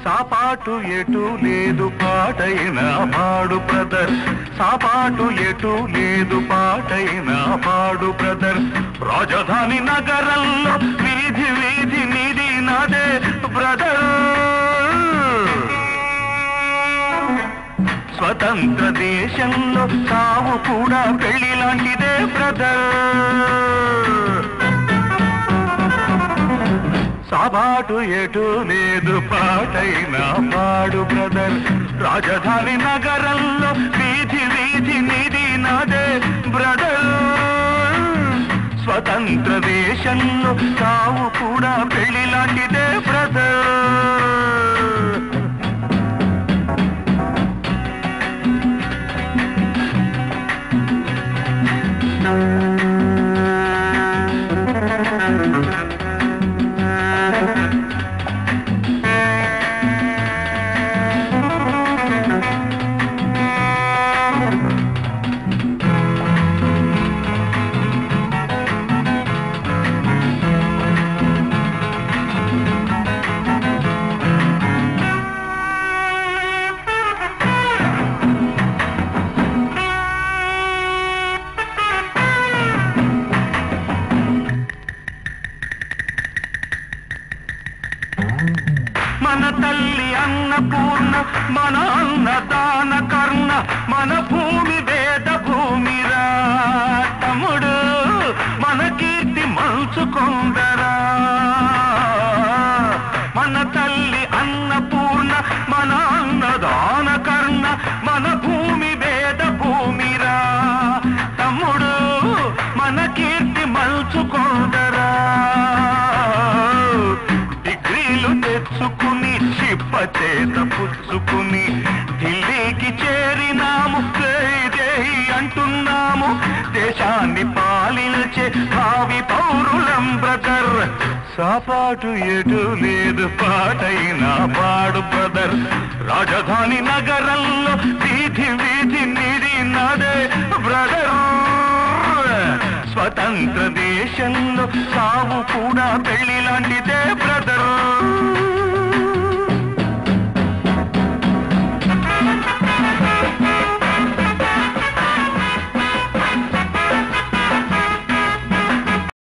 సాపాటు ఎటు లేదు పాటైన పాడు బ్రదర్, సాపాటు ఎటు లేదు పాటైన పాడు బ్రదర్. రాజధాని నగరంలో వీధి వీధి నీది నాదే బ్రదర్. స్వతంత్ర దేశంలో సావు కూడా పెళ్లి లాంటిదే బ్రదర్. సాబాటు ఎటు లేదు పాటైన పాడు బ్రదర్. రాజధాని నగరంలో వీధి వీధి నీది నాదే బ్రదర్. స్వతంత్ర దేశంలో సావు కూడా పెళ్లి లాంటిదే బ్రదర్. మన తల్లి అన్నపూర్ణ, మన అన్నదాన కర్ణ, మన భూమి వేద భూమిరా తమ్ముడు, మన కీర్తి మంచుకొందరా. మన తల్లి అన్నపూర్ణ, మన అన్నదాన కర్ణ, మన భూమి వేద భూమిరా తమ్ముడు, మన కీర్తి మంచుకొందరా. తెచ్చుకుని చిప్ప చేత పుచ్చుకుని ఢిల్లీకి చేరినాము, జై అంటున్నాము. దేశాన్ని పాలించే భావి పౌరులం బ్రదర్. సాపాటు ఎటు లేదు పాటైన పాడు బ్రదర్. రాజధాని నగరంలో వీధి వీధి నీది నాదే బ్రదర్. స్వతంత్ర దేశంలో సావు కూడా పెళ్లి లాంటిదే బ్రదర్.